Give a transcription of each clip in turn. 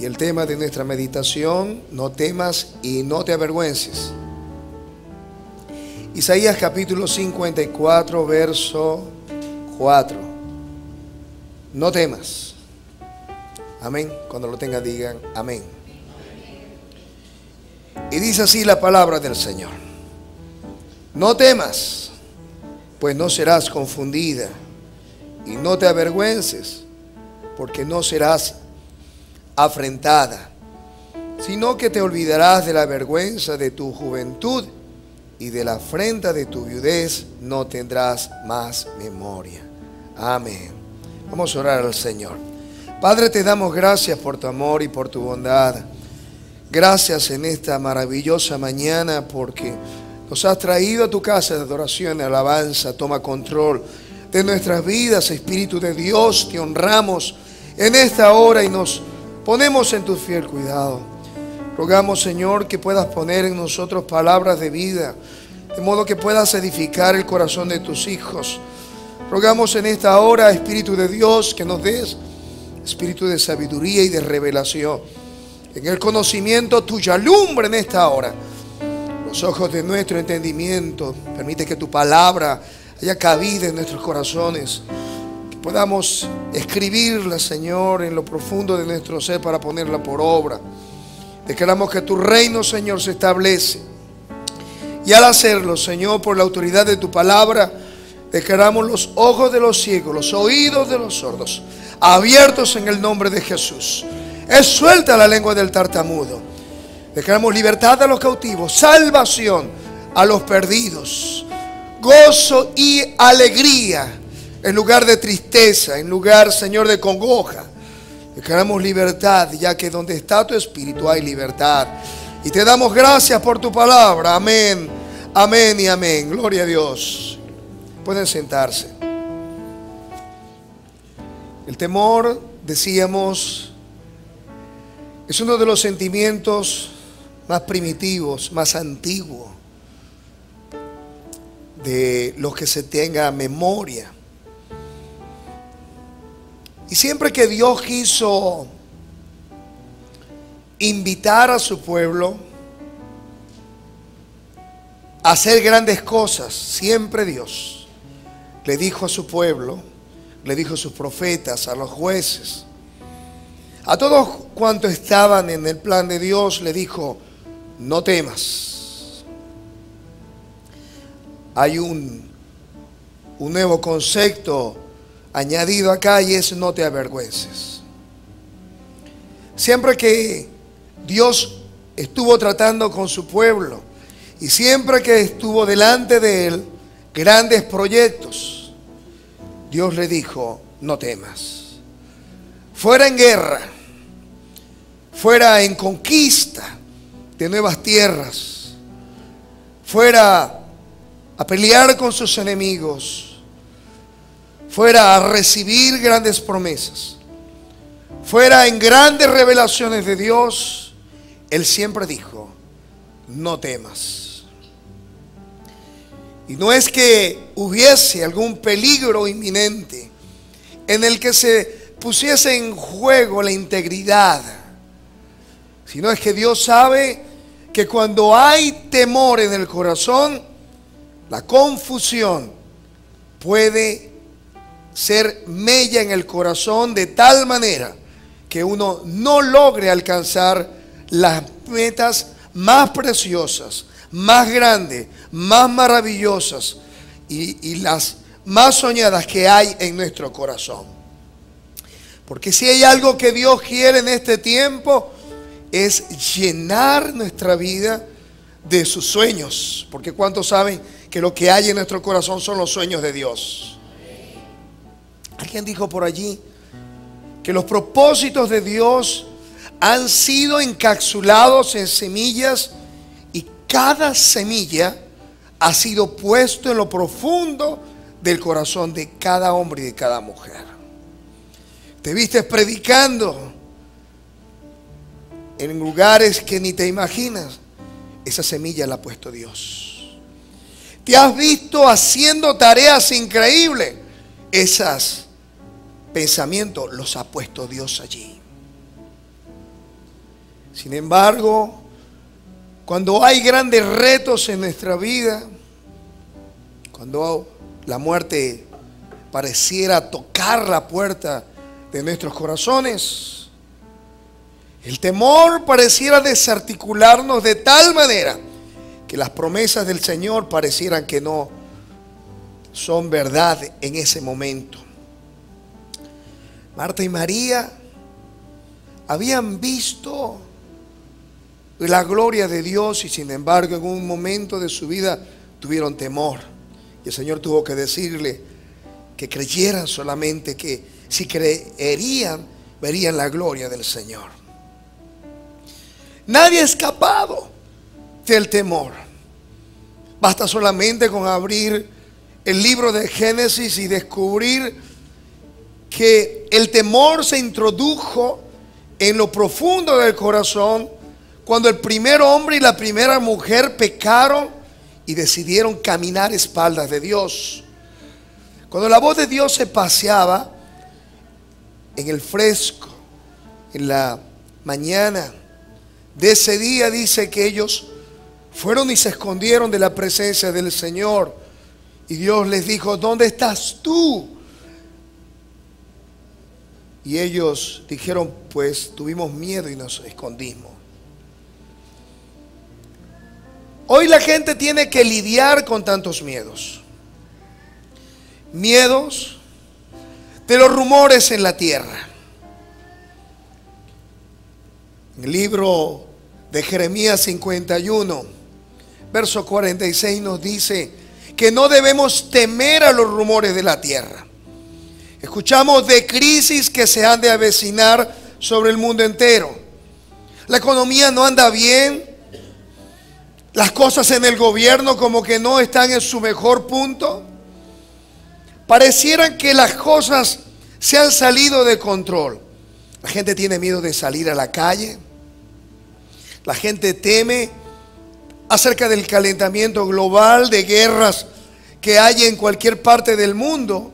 Y el tema de nuestra meditación: no temas y no te avergüences. Isaías capítulo 54, verso 4. No temas. Amén. Cuando lo tengan digan amén. Y dice así la palabra del Señor: no temas, pues no serás confundida, y no te avergüences, porque no serás afrentada, sino que te olvidarás de la vergüenza de tu juventud, y de la afrenta de tu viudez no tendrás más memoria. Amén. Vamos a orar al Señor. Padre, te damos gracias por tu amor y por tu bondad. Gracias en esta maravillosa mañana porque nos has traído a tu casa de adoración y alabanza. Toma control de nuestras vidas, Espíritu de Dios. Te honramos en esta hora y nos ponemos en tu fiel cuidado. Rogamos, Señor, que puedas poner en nosotros palabras de vida, de modo que puedas edificar el corazón de tus hijos. Rogamos en esta hora, Espíritu de Dios, que nos des espíritu de sabiduría y de revelación. En el conocimiento tuyo, alumbra en esta hora los ojos de nuestro entendimiento. Permite que tu palabra haya cabida en nuestros corazones, que podamos escribirla, Señor, en lo profundo de nuestro ser para ponerla por obra. Declaramos que tu reino, Señor, se establece. Y al hacerlo, Señor, por la autoridad de tu palabra, declaramos los ojos de los ciegos, los oídos de los sordos, abiertos en el nombre de Jesús. Es suelta la lengua del tartamudo. Declaramos libertad a los cautivos, salvación a los perdidos, gozo y alegría en lugar de tristeza, en lugar, Señor, de congoja. Declaramos libertad, ya que donde está tu espíritu hay libertad. Y te damos gracias por tu palabra. Amén, amén y amén. Gloria a Dios. Pueden sentarse. El temor, decíamos, es uno de los sentimientos más primitivos, más antiguos de los que se tenga memoria. Y siempre que Dios quiso invitar a su pueblo a hacer grandes cosas, siempre Dios le dijo a su pueblo, le dijo a sus profetas, a los jueces, a todos cuantos estaban en el plan de Dios, le dijo: no temas. Hay un nuevo concepto añadido acá y es: no te avergüences. Siempre que Dios estuvo tratando con su pueblo y siempre que estuvo delante de él grandes proyectos, Dios le dijo: no temas. Fuera en guerra, fuera en conquista de nuevas tierras, fuera a pelear con sus enemigos, fuera a recibir grandes promesas, fuera en grandes revelaciones de Dios, Él siempre dijo: no temas. Y no es que hubiese algún peligro inminente en el que se pusiese en juego la integridad, sino es que Dios sabe que cuando hay temor en el corazón, la confusión puede ser mella en el corazón de tal manera que uno no logre alcanzar las metas más preciosas, más grandes, más maravillosas y las más soñadas que hay en nuestro corazón. Porque si hay algo que Dios quiere en este tiempo, es llenar nuestra vida de sus sueños. Porque ¿cuántos saben que lo que hay en nuestro corazón son los sueños de Dios? Alguien dijo por allí que los propósitos de Dios han sido encapsulados en semillas y cada semilla ha sido puesto en lo profundo del corazón de cada hombre y de cada mujer. Te viste predicando en lugares que ni te imaginas. Esa semilla la ha puesto Dios. Te has visto haciendo tareas increíbles. Esos pensamientos los ha puesto Dios allí. Sin embargo, cuando hay grandes retos en nuestra vida, cuando la muerte pareciera tocar la puerta de nuestros corazones, el temor pareciera desarticularnos de tal manera que las promesas del Señor parecieran que no son verdad en ese momento. Marta y María habían visto la gloria de Dios y sin embargo en un momento de su vida tuvieron temor. Y el Señor tuvo que decirle que creyeran solamente, que si creerían, verían la gloria del Señor. Nadie ha escapado del temor. Basta solamente con abrir el libro de Génesis y descubrir que el temor se introdujo en lo profundo del corazón cuando el primer hombre y la primera mujer pecaron y decidieron caminar a espaldas de Dios. Cuando la voz de Dios se paseaba en el fresco, en la mañana de ese día, dice que ellos fueron y se escondieron de la presencia del Señor. Y Dios les dijo: ¿dónde estás tú? Y ellos dijeron: pues tuvimos miedo y nos escondimos. Hoy la gente tiene que lidiar con tantos miedos. Miedos de los rumores en la tierra. En el libro de Jeremías 51, verso 46 nos dice que no debemos temer a los rumores de la tierra. Escuchamos de crisis que se han de avecinar sobre el mundo entero. La economía no anda bien. Las cosas en el gobierno como que no están en su mejor punto. Parecieran que las cosas se han salido de control. La gente tiene miedo de salir a la calle. La gente teme acerca del calentamiento global, de guerras que hay en cualquier parte del mundo.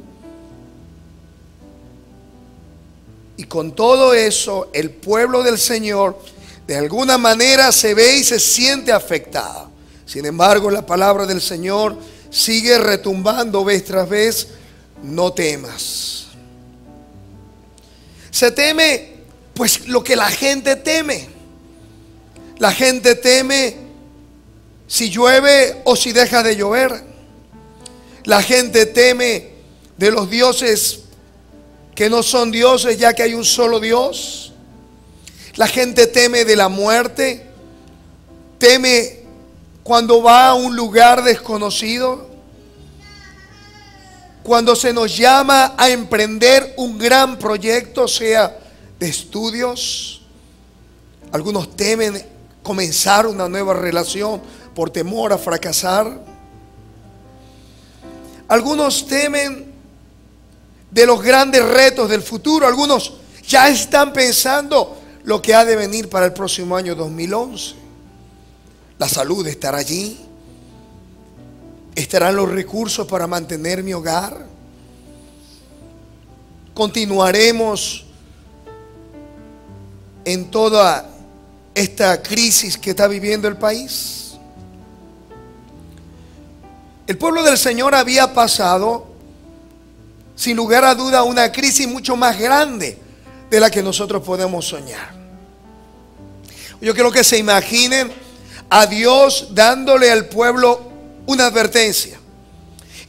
Y con todo eso, el pueblo del Señor de alguna manera se ve y se siente afectada. Sin embargo, la palabra del Señor sigue retumbando vez tras vez: no temas. Se teme pues lo que la gente teme. La gente teme si llueve o si deja de llover. La gente teme de los dioses que no son dioses, ya que hay un solo Dios. La gente teme de la muerte, teme cuando va a un lugar desconocido, cuando se nos llama a emprender un gran proyecto, sea de estudios. Algunos temen comenzar una nueva relación por temor a fracasar. Algunos temen de los grandes retos del futuro. Algunos ya están pensando lo que ha de venir para el próximo año 2011. La salud estará allí. ¿Estarán los recursos para mantener mi hogar? ¿Continuaremos en toda esta crisis que está viviendo el país? El pueblo del Señor había pasado, sin lugar a duda, una crisis mucho más grande de la que nosotros podemos soñar. Yo quiero que se imaginen a Dios dándole al pueblo una advertencia.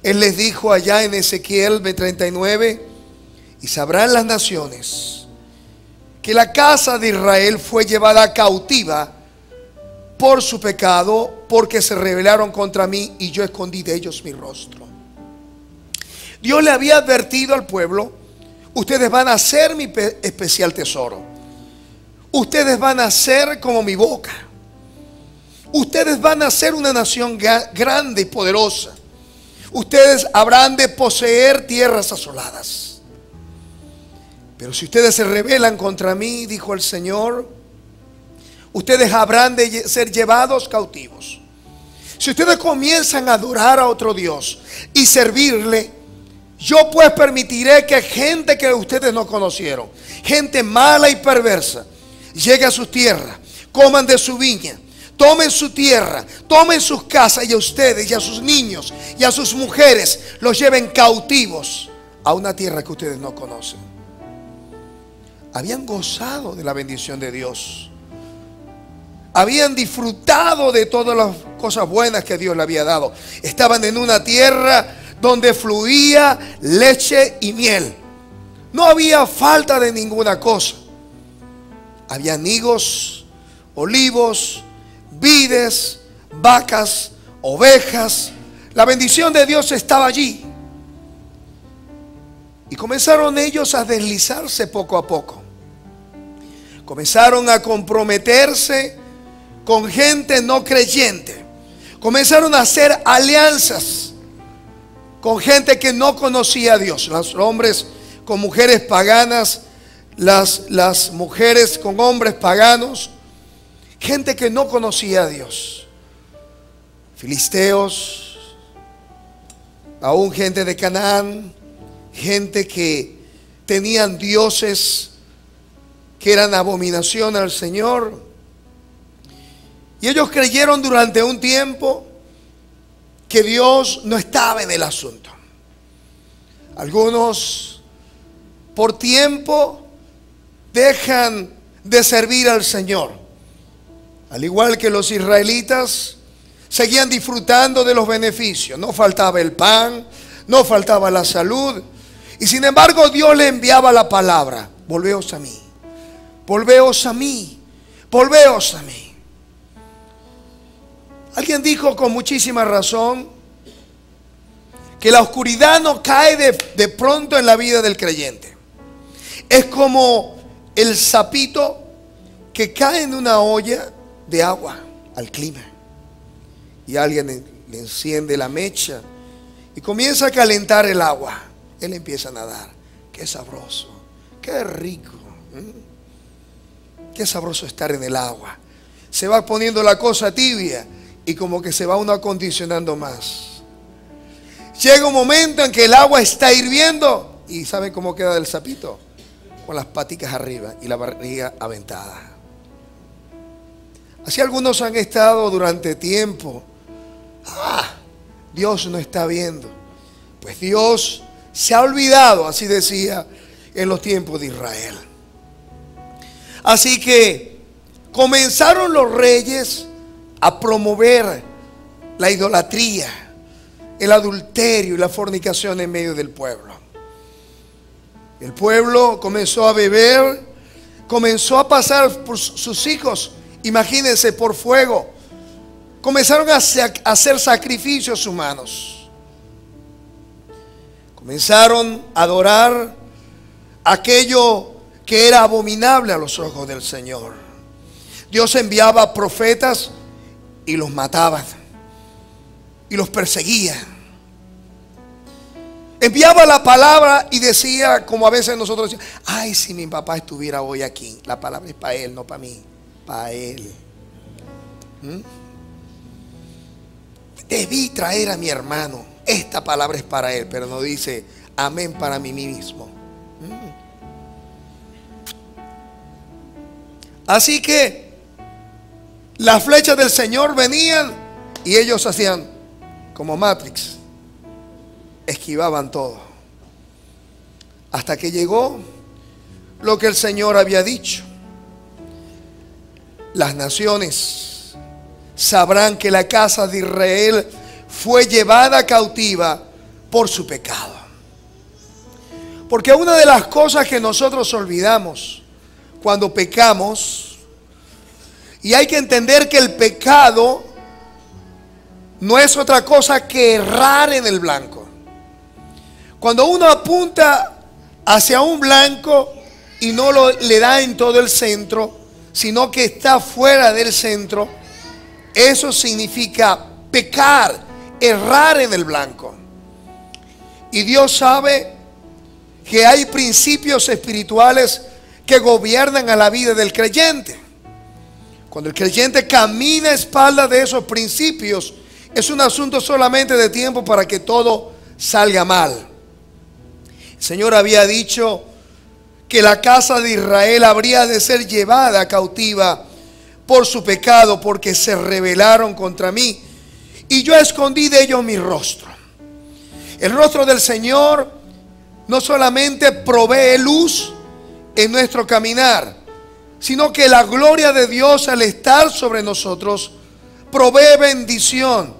Él les dijo allá en Ezequiel 39: y sabrán las naciones que la casa de Israel fue llevada cautiva por su pecado, porque se rebelaron contra mí y yo escondí de ellos mi rostro. Dios le había advertido al pueblo: ustedes van a ser mi especial tesoro. Ustedes van a ser como mi boca. Ustedes van a ser una nación grande y poderosa. Ustedes habrán de poseer tierras asoladas. Pero si ustedes se rebelan contra mí, dijo el Señor, ustedes habrán de ser llevados cautivos. Si ustedes comienzan a adorar a otro Dios y servirle, yo pues permitiré que gente que ustedes no conocieron, gente mala y perversa, llegue a sus tierras, coman de su viña, tomen su tierra, tomen sus casas, y a ustedes y a sus niños y a sus mujeres los lleven cautivos a una tierra que ustedes no conocen. Habían gozado de la bendición de Dios. Habían disfrutado de todas las cosas buenas que Dios le había dado. Estaban en una tierra donde fluía leche y miel. No había falta de ninguna cosa. Había higos, olivos, vides, vacas, ovejas. La bendición de Dios estaba allí. Y comenzaron ellos a deslizarse poco a poco. Comenzaron a comprometerse con gente no creyente. Comenzaron a hacer alianzas con gente que no conocía a Dios. Los hombres con mujeres paganas, las mujeres con hombres paganos. Gente que no conocía a Dios. Filisteos, aún gente de Canaán, gente que tenían dioses que eran abominación al Señor. Y ellos creyeron durante un tiempo que Dios no estaba en el asunto. Algunos por tiempo dejan de servir al Señor. Al igual que los israelitas, seguían disfrutando de los beneficios. No faltaba el pan, no faltaba la salud. Y sin embargo Dios le enviaba la palabra: volveos a mí, volveos a mí, volveos a mí. Alguien dijo con muchísima razón que la oscuridad no cae de pronto en la vida del creyente. Es como el sapito que cae en una olla de agua al clima. Y alguien le enciende la mecha y comienza a calentar el agua. Él empieza a nadar. Qué sabroso, qué rico. Qué sabroso estar en el agua. Se va poniendo la cosa tibia y como que se va uno acondicionando más. Llega un momento en que el agua está hirviendo y ¿saben cómo queda el sapito? Con las paticas arriba y la barriga aventada. Así algunos han estado durante tiempo. Dios no está viendo. Pues Dios se ha olvidado, así decía en los tiempos de Israel. Así que comenzaron los reyes a promover la idolatría, el adulterio y la fornicación en medio del pueblo. El pueblo comenzó a beber, comenzó a pasar por sus hijos, imagínense, por fuego. Comenzaron a hacer sacrificios humanos. Comenzaron a adorar aquello que era abominable a los ojos del Señor. Dios enviaba profetas y los mataban y los perseguía. Enviaba la palabra y decía, como a veces nosotros decimos: ay, si mi papá estuviera hoy aquí. La palabra es para él, no para mí, para él. Debí traer a mi hermano. Esta palabra es para él, pero no dice amén para mí mismo. Así que las flechas del Señor venían y ellos hacían como Matrix, esquivaban todo, hasta que llegó lo que el Señor había dicho: las naciones sabrán que la casa de Israel fue llevada cautiva por su pecado. Porque una de las cosas que nosotros olvidamos cuando pecamos, y hay que entender que el pecado no es otra cosa que errar en el blanco. Cuando uno apunta hacia un blanco y no le da en todo el centro, sino que está fuera del centro, eso significa pecar, errar en el blanco. Y Dios sabe que hay principios espirituales que gobiernan a la vida del creyente. Cuando el creyente camina a espaldas de esos principios, es un asunto solamente de tiempo para que todo salga mal. El Señor había dicho que la casa de Israel habría de ser llevada cautiva por su pecado, porque se rebelaron contra mí, y yo escondí de ellos mi rostro. El rostro del Señor no solamente provee luz en nuestro caminar, sino que la gloria de Dios, al estar sobre nosotros, provee bendición,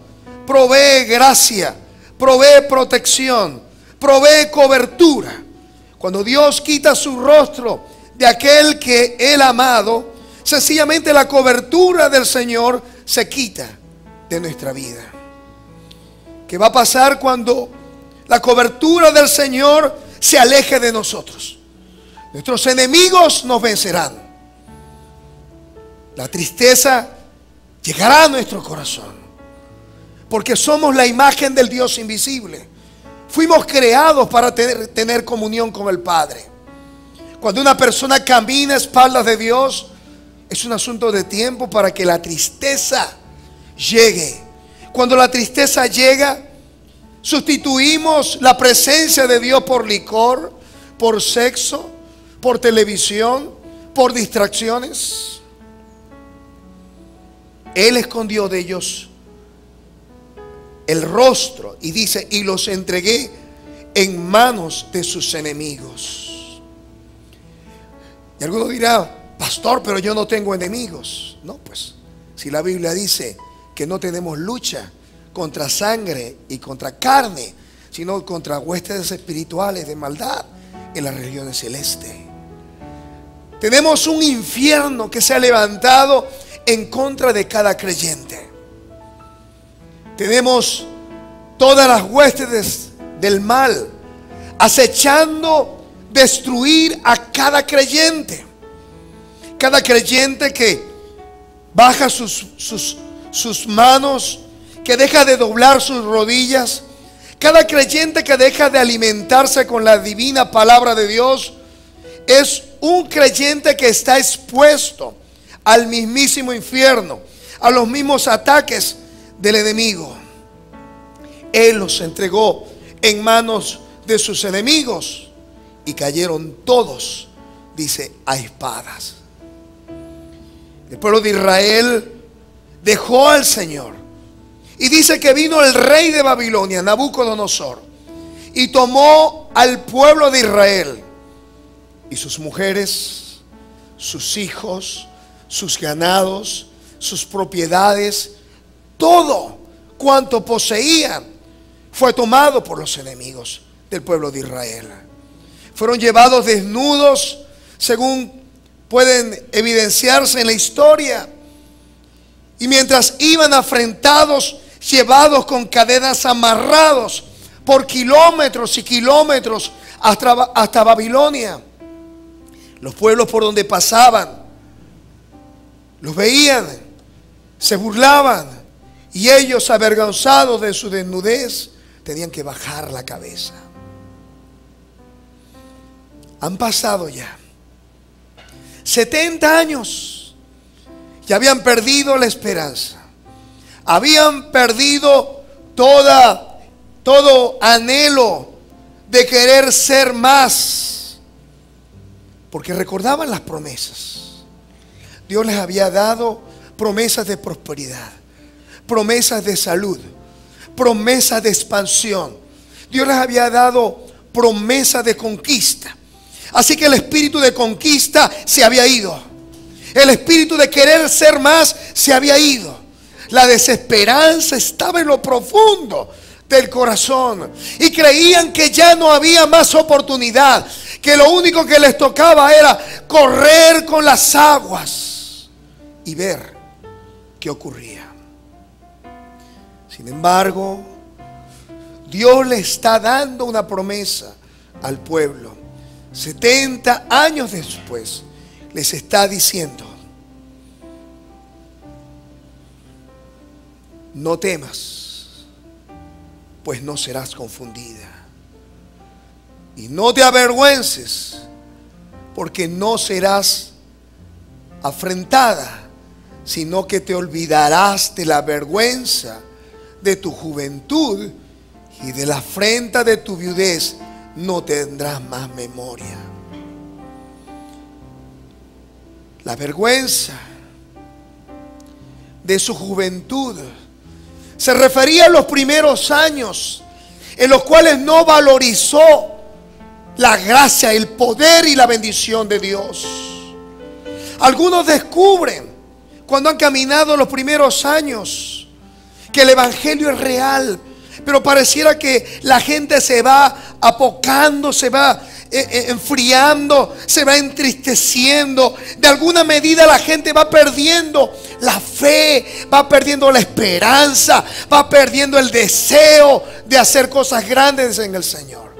provee gracia, provee protección, provee cobertura. Cuando Dios quita su rostro de aquel que Él ha amado, sencillamente la cobertura del Señor se quita de nuestra vida. ¿Qué va a pasar cuando la cobertura del Señor se aleje de nosotros? Nuestros enemigos nos vencerán. La tristeza llegará a nuestro corazón, porque somos la imagen del Dios invisible. Fuimos creados para tener comunión con el Padre. Cuando una persona camina a espaldas de Dios, es un asunto de tiempo para que la tristeza llegue. Cuando la tristeza llega, sustituimos la presencia de Dios por licor, por sexo, por televisión, por distracciones. Él escondió de ellos el rostro y dice: y los entregué en manos de sus enemigos. Y alguno dirá: pastor, pero yo no tengo enemigos. No, pues si la Biblia dice que no tenemos lucha contra sangre y contra carne, sino contra huestes espirituales de maldad en las regiones celestes. Tenemos un infierno que se ha levantado en contra de cada creyente. Tenemos todas las huestes del mal acechando destruir a cada creyente. Cada creyente que baja sus manos, que deja de doblar sus rodillas, cada creyente que deja de alimentarse con la divina palabra de Dios, es un creyente que está expuesto al mismísimo infierno, a los mismos ataques del enemigo. Él los entregó en manos de sus enemigos y cayeron todos, dice, a espadas. El pueblo de Israel dejó al Señor, y dice que vino el rey de Babilonia, Nabucodonosor, y tomó al pueblo de Israel y sus mujeres, sus hijos, sus ganados, sus propiedades, todo cuanto poseían fue tomado por los enemigos del pueblo de Israel. Fueron llevados desnudos, según pueden evidenciarse en la historia, y mientras iban afrentados, llevados con cadenas, amarrados por kilómetros y kilómetros hasta Babilonia. Los pueblos por donde pasaban los veían, se burlaban, y ellos, avergonzados de su desnudez, tenían que bajar la cabeza. Han pasado ya 70 años y habían perdido la esperanza. Habían perdido todo anhelo de querer ser más, porque recordaban las promesas. Dios les había dado promesas de prosperidad, promesas de salud, promesas de expansión. Dios les había dado promesas de conquista. Así que el espíritu de conquista se había ido. El espíritu de querer ser más se había ido. La desesperanza estaba en lo profundo del corazón, y creían que ya no había más oportunidad, que lo único que les tocaba era correr con las aguas y ver qué ocurría. Sin embargo, Dios le está dando una promesa al pueblo. 70 años después les está diciendo: no temas, pues no serás confundida, y no te avergüences, porque no serás afrentada, sino que te olvidarás de la vergüenza de tu juventud, y de la afrenta de tu viudez no tendrás más memoria. La vergüenza de su juventud. Se refería a los primeros años en los cuales no valorizó la gracia, el poder y la bendición de Dios. Algunos descubren cuando han caminado los primeros años que el evangelio es real, pero pareciera que la gente se va apocando, se va enfriando, se va entristeciendo. De alguna medida la gente va perdiendo la fe, va perdiendo la esperanza, va perdiendo el deseo de hacer cosas grandes en el Señor.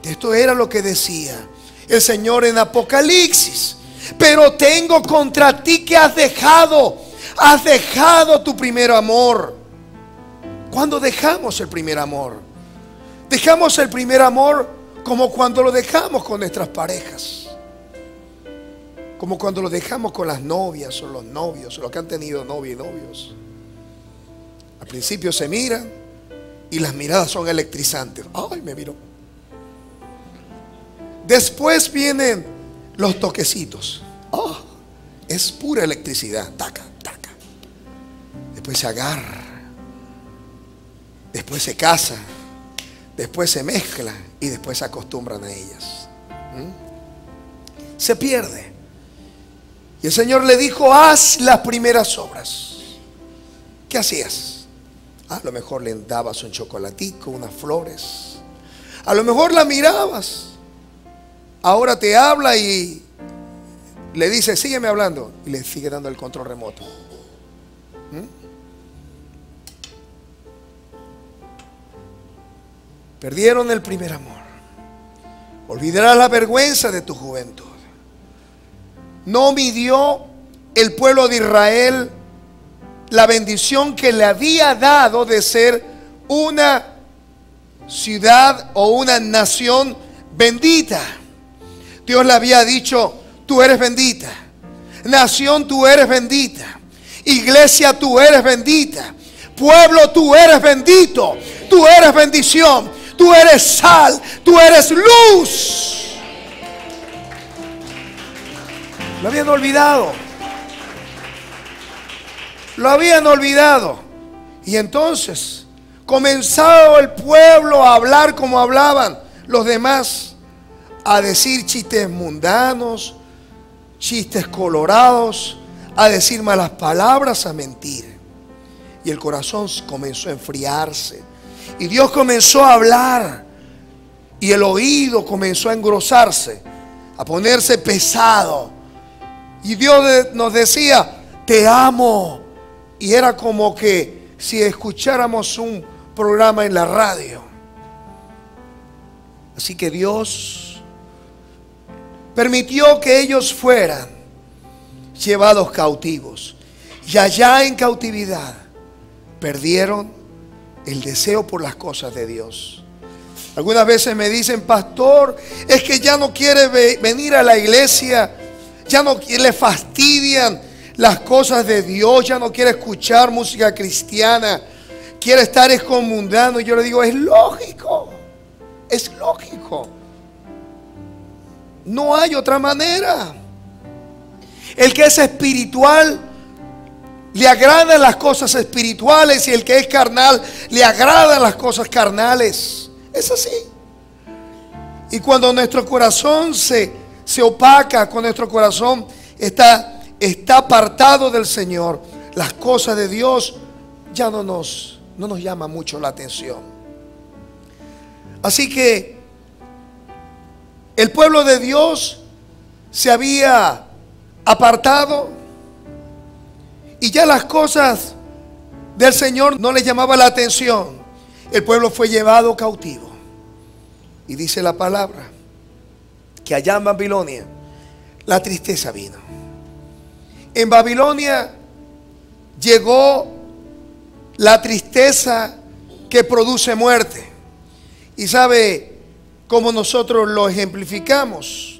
Esto era lo que decía el Señor en Apocalipsis. Pero tengo contra ti que has dejado tu primer amor. ¿Cuándo dejamos el primer amor? Dejamos el primer amor como cuando lo dejamos con nuestras parejas, como cuando lo dejamos con las novias o los novios, o los que han tenido novia y novios. Al principio se miran y las miradas son electrizantes. Ay, me miró. Después vienen los toquecitos. Oh, es pura electricidad. Taca, taca. Después se agarra. Después se casa. Después se mezcla. Y después se acostumbran a ellas. Se pierde. Y el Señor le dijo: haz las primeras obras. ¿Qué hacías? A lo mejor le dabas un chocolatico, unas flores. A lo mejor la mirabas. Ahora te habla y le dice: sígueme hablando. Y le sigue dando el control remoto. Perdieron el primer amor. Olvidarás la vergüenza de tu juventud. No midió el pueblo de Israel la bendición que le había dado de ser una ciudad o una nación bendita. Dios le había dicho: tú eres bendita. Nación, tú eres bendita. Iglesia, tú eres bendita. Pueblo, tú eres bendito. Tú eres bendición. Tú eres sal. Tú eres luz. Lo habían olvidado. Lo habían olvidado. Y entonces comenzó el pueblo a hablar como hablaban los demás, a decir chistes mundanos, chistes colorados, a decir malas palabras, a mentir. Y el corazón comenzó a enfriarse. Y Dios comenzó a hablar. Y el oído comenzó a engrosarse, a ponerse pesado. Y Dios nos decía: te amo. Y era como que si escucháramos un programa en la radio. Así que Dios permitió que ellos fueran llevados cautivos. Y allá en cautividad perdieron el deseo por las cosas de Dios. Algunas veces me dicen: pastor, es que ya no quiere venir a la iglesia, ya no le fastidian las cosas de Dios, ya no quiere escuchar música cristiana, quiere estar mundano. Y yo le digo: es lógico, es lógico. No hay otra manera. El que es espiritual le agradan las cosas espirituales, y el que es carnal le agradan las cosas carnales. Es así. Y cuando nuestro corazón se opaca, cuando nuestro corazón está apartado del Señor, las cosas de Dios ya no nos llama mucho la atención. Así que el pueblo de Dios se había apartado y ya las cosas del Señor no le llamaban la atención. El pueblo fue llevado cautivo. Y dice la palabra que allá en Babilonia la tristeza vino. En Babilonia llegó la tristeza que produce muerte. Y sabe cómo nosotros lo ejemplificamos.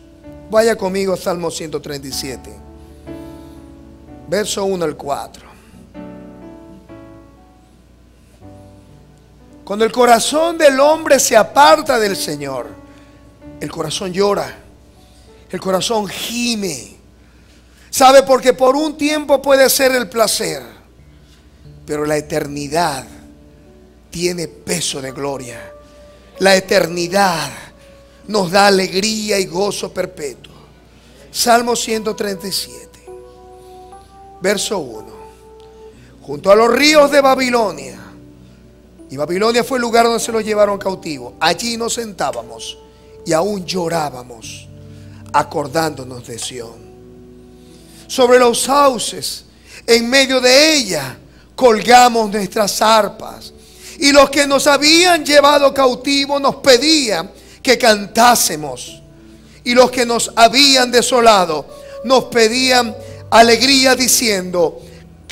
Vaya conmigo a Salmo 137, verso 1 al 4. Cuando el corazón del hombre se aparta del Señor, el corazón llora, el corazón gime. ¿Sabe? Porque por un tiempo puede ser el placer, pero la eternidad tiene peso de gloria. La eternidad nos da alegría y gozo perpetuo. Salmo 137, verso 1. Junto a los ríos de Babilonia, y Babilonia fue el lugar donde se los llevaron cautivo, allí nos sentábamos y aún llorábamos, acordándonos de Sión. Sobre los sauces, en medio de ella, colgamos nuestras arpas, y los que nos habían llevado cautivos nos pedían que cantásemos, y los que nos habían desolado nos pedían alegría, diciendo: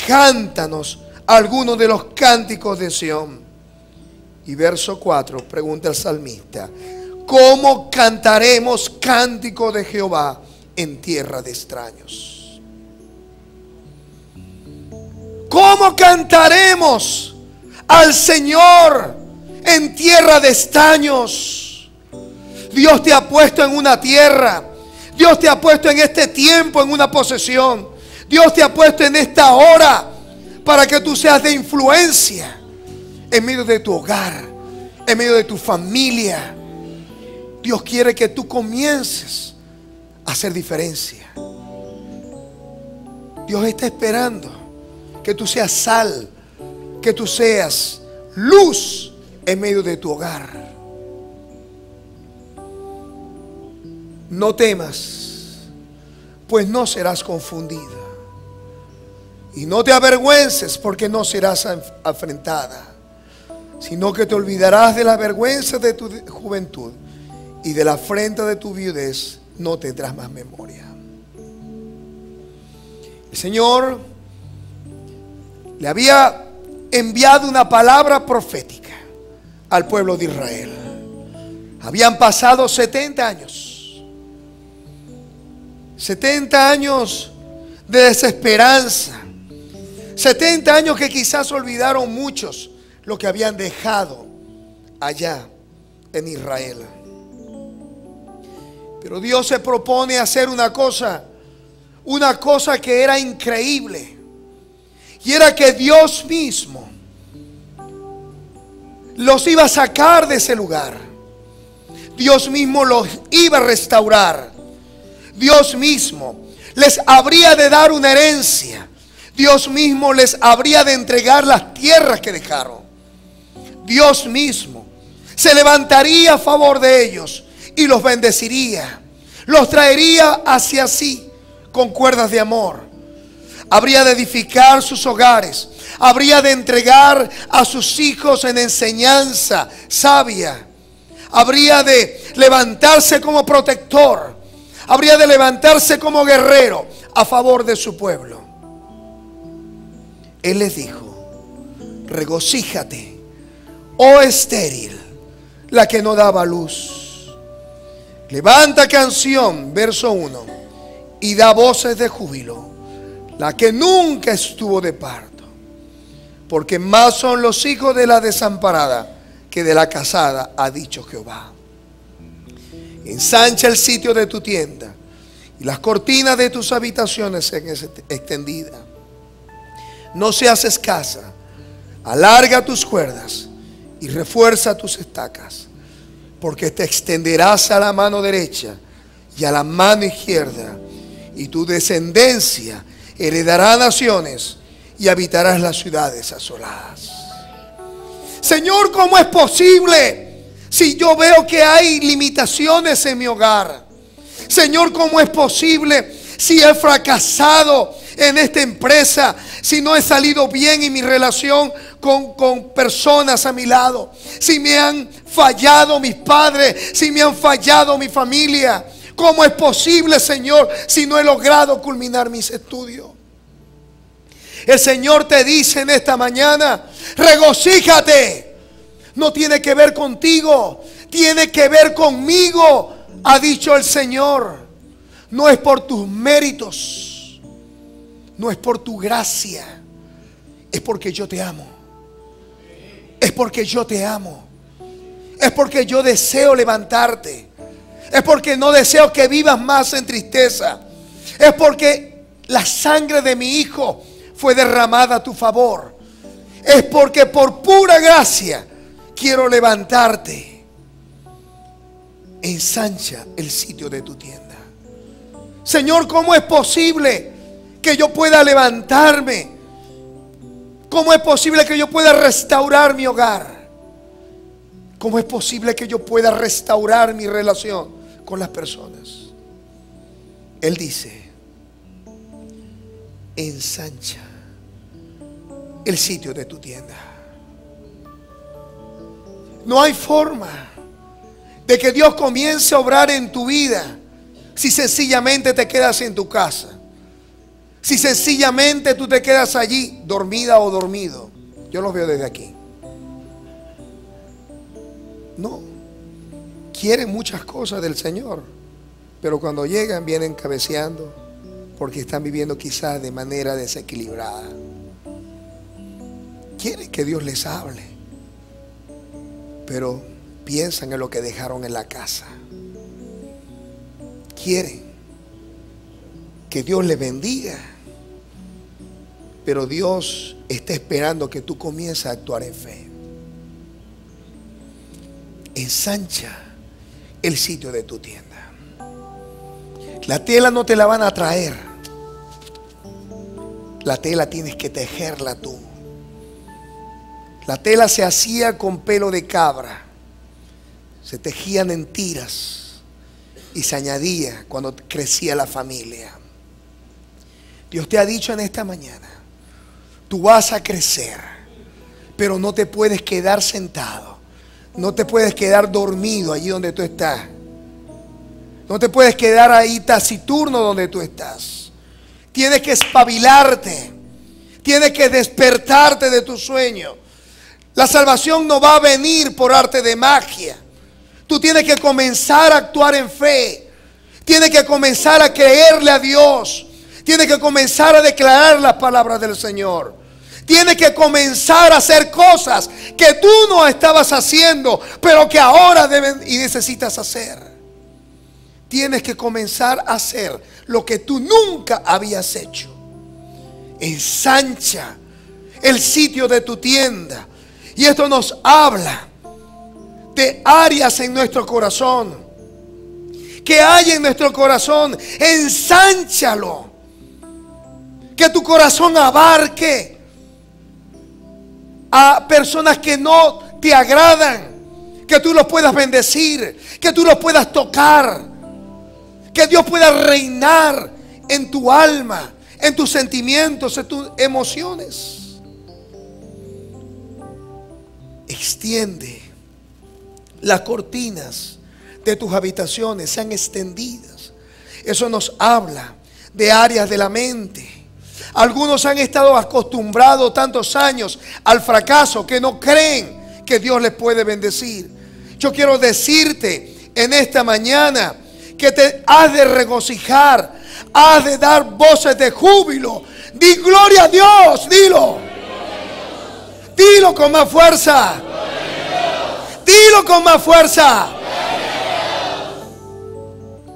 cántanos algunos de los cánticos de Sión. Y verso 4, pregunta el salmista: ¿cómo cantaremos cántico de Jehová en tierra de extraños? ¿Cómo cantaremos al Señor en tierra de extraños? Dios te ha puesto en una tierra. Dios te ha puesto en este tiempo en una posesión. Dios te ha puesto en esta hora para que tú seas de influencia en medio de tu hogar, en medio de tu familia. Dios quiere que tú comiences a hacer diferencia. Dios está esperando que tú seas sal, que tú seas luz en medio de tu hogar. No temas, pues no serás confundida. Y no te avergüences, porque no serás afrentada, sino que te olvidarás de la vergüenza de tu juventud, y de la afrenta de tu viudez no tendrás más memoria. El Señor le había enviado una palabra profética al pueblo de Israel. Habían pasado 70 años. 70 años de desesperanza. 70 años que quizás olvidaron muchos lo que habían dejado allá en Israel. Pero Dios se propone hacer una cosa que era increíble. Y era que Dios mismo los iba a sacar de ese lugar. Dios mismo los iba a restaurar. Dios mismo les habría de dar una herencia. Dios mismo les habría de entregar las tierras que dejaron. Dios mismo se levantaría a favor de ellos y los bendeciría. Los traería hacia sí con cuerdas de amor. Habría de edificar sus hogares. Habría de entregar a sus hijos en enseñanza sabia. Habría de levantarse como protector. Habría de levantarse como guerrero a favor de su pueblo. Él les dijo: regocíjate, oh estéril, la que no daba luz. Levanta canción, verso 1, y da voces de júbilo, la que nunca estuvo de parto. Porque más son los hijos de la desamparada que de la casada, ha dicho Jehová. Ensancha el sitio de tu tienda, y las cortinas de tus habitaciones sean extendidas. No seas escasa, alarga tus cuerdas y refuerza tus estacas, porque te extenderás a la mano derecha y a la mano izquierda, y tu descendencia heredará naciones y habitarás las ciudades asoladas. Señor, ¿cómo es posible si yo veo que hay limitaciones en mi hogar? Señor, ¿cómo es posible si he fracasado en esta empresa, si no he salido bien en mi relación con personas a mi lado, si me han fallado mis padres, si me han fallado mi familia? ¿Cómo es posible, Señor, si no he logrado culminar mis estudios? El Señor te dice en esta mañana: regocíjate. No tiene que ver contigo, tiene que ver conmigo, ha dicho el Señor. No es por tus méritos, no es por tu gracia, es porque yo te amo. Es porque yo te amo. Es porque yo deseo levantarte. Es porque no deseo que vivas más en tristeza. Es porque la sangre de mi Hijo fue derramada a tu favor. es porque por pura gracia quiero levantarte. Ensancha el sitio de tu tienda. Señor, ¿cómo es posible que yo pueda levantarme? ¿Cómo es posible que yo pueda restaurar mi hogar? ¿Cómo es posible que yo pueda restaurar mi relación con las personas? Él dice: ensancha el sitio de tu tienda. No hay forma de que Dios comience a obrar en tu vida si sencillamente te quedas en tu casa. Si sencillamente tú te quedas allí dormida o dormido. Yo los veo desde aquí. No. Quieren muchas cosas del Señor, pero cuando llegan vienen cabeceando porque están viviendo quizás de manera desequilibrada. Quieren que Dios les hable, pero piensan en lo que dejaron en la casa. Quieren que Dios les bendiga, pero Dios está esperando que tú comiences a actuar en fe. Ensancha el sitio de tu tienda. La tela no te la van a traer. La tela tienes que tejerla tú. La tela se hacía con pelo de cabra. Se tejían en tiras y se añadía cuando crecía la familia. Dios te ha dicho en esta mañana: tú vas a crecer, pero no te puedes quedar sentado. No te puedes quedar dormido allí donde tú estás. No te puedes quedar ahí taciturno donde tú estás. Tienes que espabilarte. Tienes que despertarte de tu sueño. La salvación no va a venir por arte de magia. Tú tienes que comenzar a actuar en fe. Tienes que comenzar a creerle a Dios. Tienes que comenzar a declarar las palabras del Señor. Tienes que comenzar a hacer cosas que tú no estabas haciendo, pero que ahora deben y necesitas hacer. Tienes que comenzar a hacer lo que tú nunca habías hecho. Ensancha el sitio de tu tienda. Y esto nos habla de áreas en nuestro corazón. Que hay en nuestro corazón, ensánchalo. Que tu corazón abarque a personas que no te agradan, que tú los puedas bendecir, que tú los puedas tocar, que Dios pueda reinar en tu alma, en tus sentimientos, en tus emociones. Extiende las cortinas de tus habitaciones, sean extendidas. Eso nos habla de áreas de la mente. Algunos han estado acostumbrados tantos años al fracaso que no creen que Dios les puede bendecir. Yo quiero decirte en esta mañana que te has de regocijar, has de dar voces de júbilo. Di gloria a Dios, dilo. Dilo con más fuerza. Dilo con más fuerza.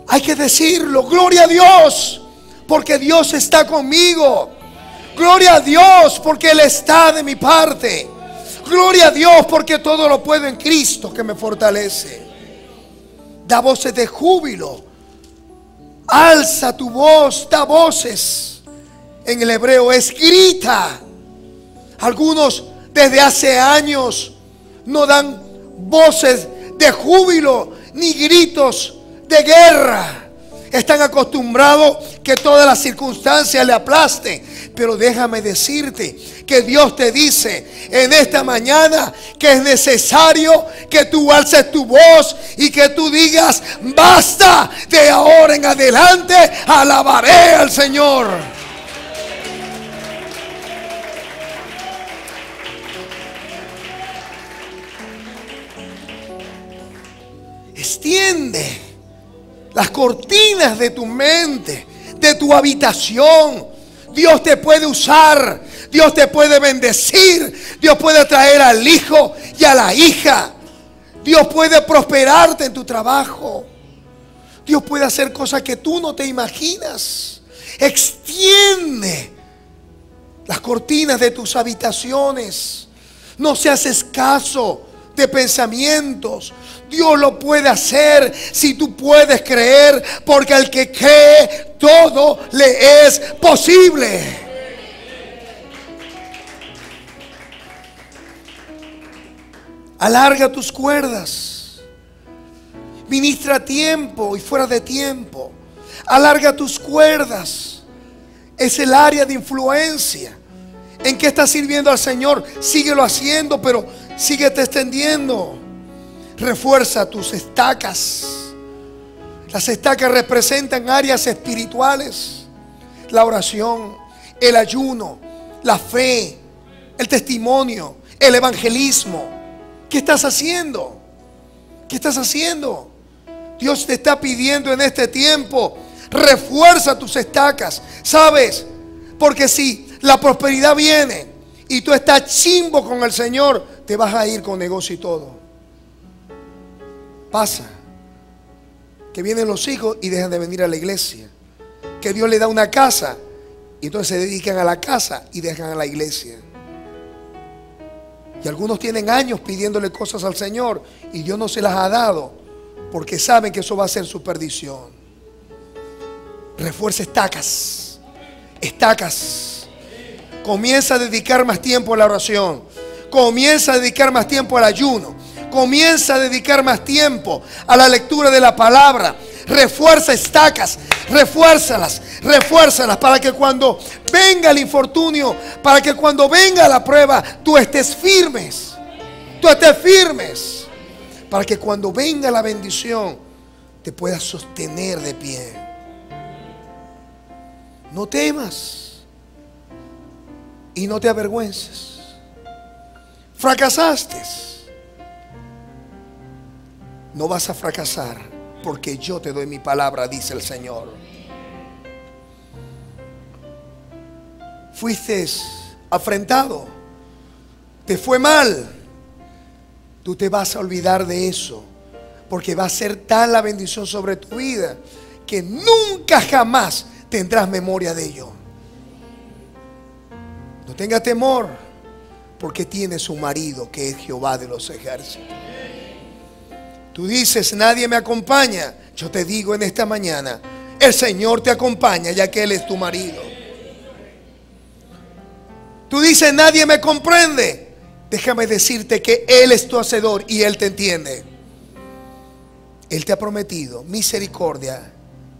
Hay que decirlo, gloria a Dios, porque Dios está conmigo. Gloria a Dios porque Él está de mi parte. Gloria a Dios porque todo lo puedo en Cristo que me fortalece. Da voces de júbilo. Alza tu voz, da voces. En el hebreo es grita. Algunos desde hace años no dan voces de júbilo ni gritos de guerra. Están acostumbrados que todas las circunstancias le aplasten. Pero déjame decirte que Dios te dice en esta mañana que es necesario que tú alces tu voz y que tú digas: basta, de ahora en adelante alabaré al Señor. Extiende las cortinas de tu mente, de tu habitación. Dios te puede usar, Dios te puede bendecir, Dios puede traer al hijo y a la hija. Dios puede prosperarte en tu trabajo. Dios puede hacer cosas que tú no te imaginas. Extiende las cortinas de tus habitaciones. No seas escaso de pensamientos. Dios lo puede hacer si tú puedes creer, porque al que cree todo le es posible. Alarga tus cuerdas. Ministra tiempo y fuera de tiempo. Alarga tus cuerdas. Es el área de influencia. ¿En qué estás sirviendo al Señor? Síguelo haciendo, pero síguete extendiendo. Refuerza tus estacas. Las estacas representan áreas espirituales. La oración, el ayuno, la fe, el testimonio, el evangelismo. ¿Qué estás haciendo? ¿Qué estás haciendo? Dios te está pidiendo en este tiempo: refuerza tus estacas. ¿Sabes? Porque si la prosperidad viene y tú estás chimbo con el Señor, te vas a ir con negocio y todo. Pasa que vienen los hijos y dejan de venir a la iglesia. Que Dios le da una casa y entonces se dedican a la casa y dejan a la iglesia. Y algunos tienen años pidiéndole cosas al Señor y Dios no se las ha dado, porque saben que eso va a ser su perdición. Refuerza estacas. Estacas. Comienza a dedicar más tiempo a la oración. Comienza a dedicar más tiempo al ayuno. Comienza a dedicar más tiempo a la lectura de la palabra. Refuerza estacas. Refuérzalas. Refuérzalas para que cuando venga el infortunio, para que cuando venga la prueba, tú estés firmes. Tú estés firmes. Para que cuando venga la bendición, te puedas sostener de pie. No temas. Y no te avergüences. Fracasaste. No vas a fracasar, porque yo te doy mi palabra, dice el Señor. Fuiste afrentado, te fue mal. Tú te vas a olvidar de eso, porque va a ser tal la bendición sobre tu vida que nunca jamás tendrás memoria de ello. No tenga temor, porque tienes un marido que es Jehová de los ejércitos. Tú dices: nadie me acompaña. Yo te digo en esta mañana: el Señor te acompaña, ya que Él es tu marido. Tú dices: nadie me comprende. Déjame decirte que Él es tu hacedor y Él te entiende. Él te ha prometido misericordia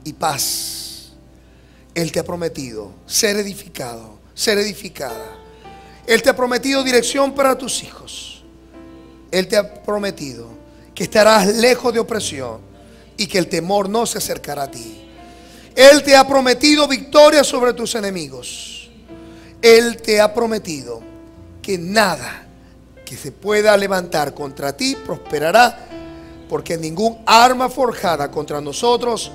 y paz. Él te ha prometido ser edificado, ser edificada. Él te ha prometido dirección para tus hijos. Él te ha prometido que estarás lejos de opresión y que el temor no se acercará a ti. Él te ha prometido victoria sobre tus enemigos. Él te ha prometido que nada que se pueda levantar contra ti prosperará, porque ningún arma forjada contra nosotros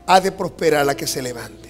ha de prosperar la que se levante.